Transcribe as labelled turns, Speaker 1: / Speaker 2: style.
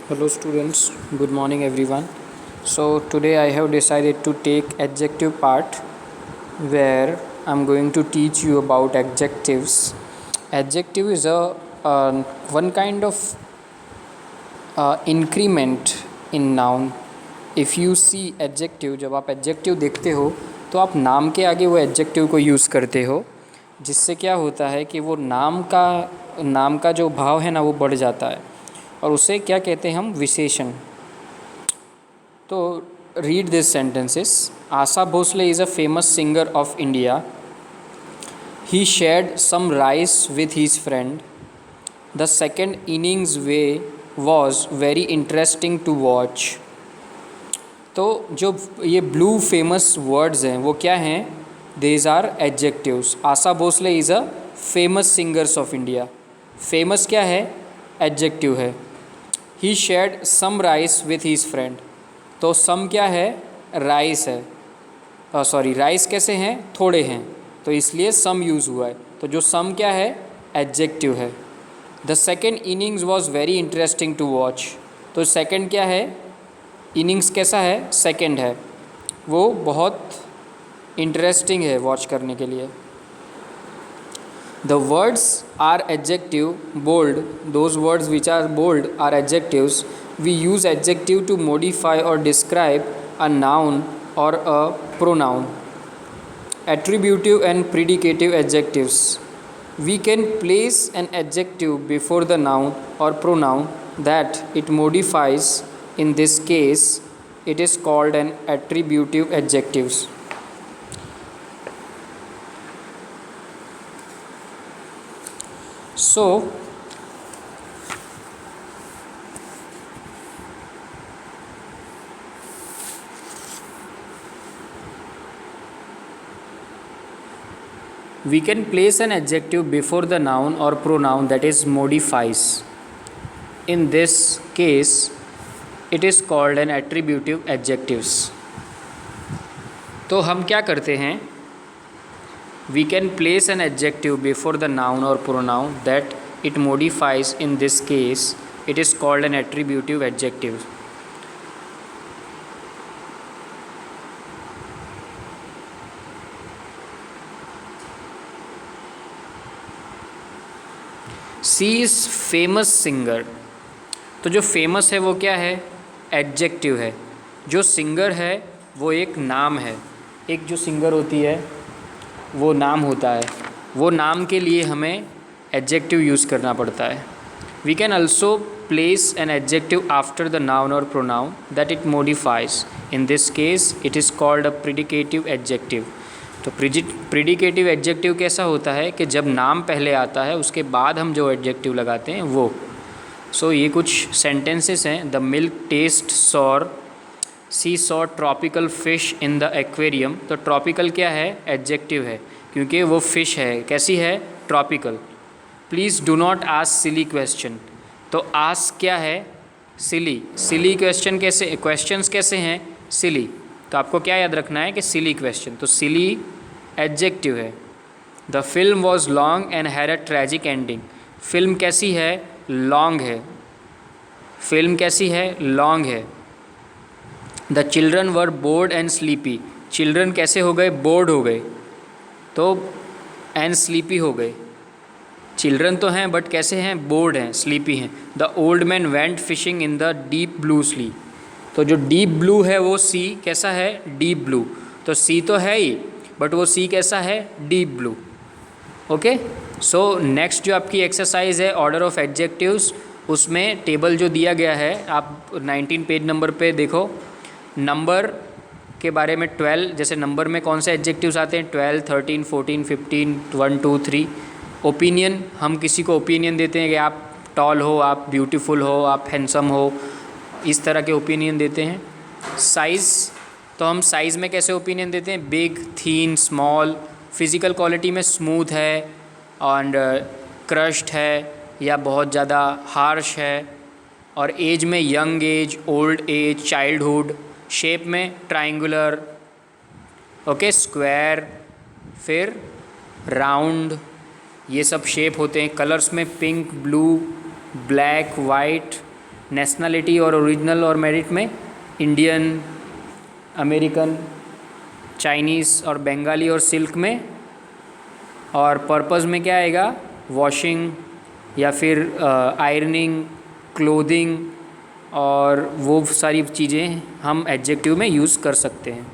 Speaker 1: Hello students, good morning everyone. So today I have decided to take adjective part where I'm going to teach you about adjectives. Adjective is a one kind of increment in noun. If you see adjective, जब आप adjective देखते हो तो आप नाम के आगे वो adjective को यूज़ करते हो, जिससे क्या होता है कि वो नाम का जो भाव है ना वो बढ़ जाता है और उसे क्या कहते हैं हम, विशेषण. तो read this sentences. Asha Bhosle is a famous singer of India. He shared some rice with his friend. The second innings way was very interesting to watch. तो जो ये ब्लू फेमस वर्ड्स हैं वो क्या हैं? These are adjectives. Asha Bhosle is a famous singers of India. Famous क्या है? Adjective है. He shared some rice with his friend. तो सम क्या है? राइस है. सॉरी, राइस कैसे हैं? थोड़े हैं, तो इसलिए सम यूज़ हुआ है. तो जो सम क्या है? एडजेक्टिव है. The second innings was very interesting to watch. तो सेकेंड क्या है? इनिंग्स कैसा है? सेकेंड है, वो बहुत इंटरेस्टिंग है वॉच करने के लिए. The words are adjective, bold. Those words which are bold are adjectives. We use adjective to modify or describe a noun or a pronoun. Attributive and predicative adjectives. We can place an adjective before the noun or pronoun that it modifies. In this case, it is called an attributive adjectives. So we can place an adjective before the noun or pronoun that is modifies. In this case, it is called an attributive adjectives. तो हम क्या करते हैं? We can place an adjective before the noun or pronoun that it modifies. In this case, it is called an attributive adjective. She is famous singer. तो जो famous है वो क्या है? एडजेक्टिव है. जो सिंगर है वो एक नाम है. एक जो सिंगर होती है वो नाम होता है. वो नाम के लिए हमें एडजेक्टिव यूज़ करना पड़ता है. We can also place an adjective after the noun or pronoun that it modifies. In this case it is called a predicative adjective. तो प्रिडिकेटिव एडजेक्टिव कैसा होता है कि जब नाम पहले आता है उसके बाद हम जो एडजेक्टिव लगाते हैं वो. सो ये कुछ सेंटेंसेस हैं. The milk taste sour. She saw tropical fish in the aquarium. तो ट्रॉपिकल क्या है? एडजेक्टिव है, क्योंकि वो फ़िश है. कैसी है? Tropical. Please do not ask silly question. तो आस्क क्या है? सिली. सिली क्वेश्चन कैसे, क्वेश्चंस कैसे हैं? सिली. तो आपको क्या याद रखना है कि सिली क्वेश्चन. तो सिली एडजेक्टिव है. The film was long and had a tragic ending. Film कैसी है? लॉन्ग है. फिल्म कैसी है? लॉन्ग है. The children were board and sleepy. Children कैसे हो गए? बोर्ड हो गए. तो एंड स्लीपी हो गए. चिल्ड्रन तो हैं बट कैसे हैं? बोर्ड हैं, स्लीपी हैं. The old man went fishing in the deep blue sea. तो जो डीप ब्लू है वो सी कैसा है? Deep blue. तो सी तो है ही बट वो सी कैसा है? Deep blue. Okay. So next जो आपकी एक्सरसाइज है ऑर्डर ऑफ एडजेक्टिव्स, उसमें टेबल जो दिया गया है आप 19 पेज नंबर पे देखो. नंबर के बारे में 12, जैसे नंबर में कौन से एडजेक्टिव्स आते हैं? 12, 13, 14, 15, 1, 2, 3. ओपिनियन, हम किसी को ओपिनियन देते हैं कि आप टॉल हो, आप ब्यूटीफुल हो, आप हैंडसम हो, इस तरह के ओपिनियन देते हैं. साइज़, तो हम साइज़ में कैसे ओपिनियन देते हैं? बिग, थीन, स्मॉल. फिज़िकल क्वालिटी में स्मूथ है एंड क्रश्ड है या बहुत ज़्यादा हार्श है. और एज में young age, old age, childhood. Shape में ट्रायंगुलर, ओके, स्क्वायर, फिर राउंड, ये सब शेप होते हैं. कलर्स में pink, blue, black, white, nationality और ओरिजिनल और मेरिट में इंडियन, अमेरिकन, चाइनीज़ और बंगाली और सिल्क में, और पर्पज़ में क्या आएगा, वॉशिंग या फिर आयरनिंग, क्लोथिंग, और वो सारी चीज़ें हम एडजेक्टिव में यूज़ कर सकते हैं।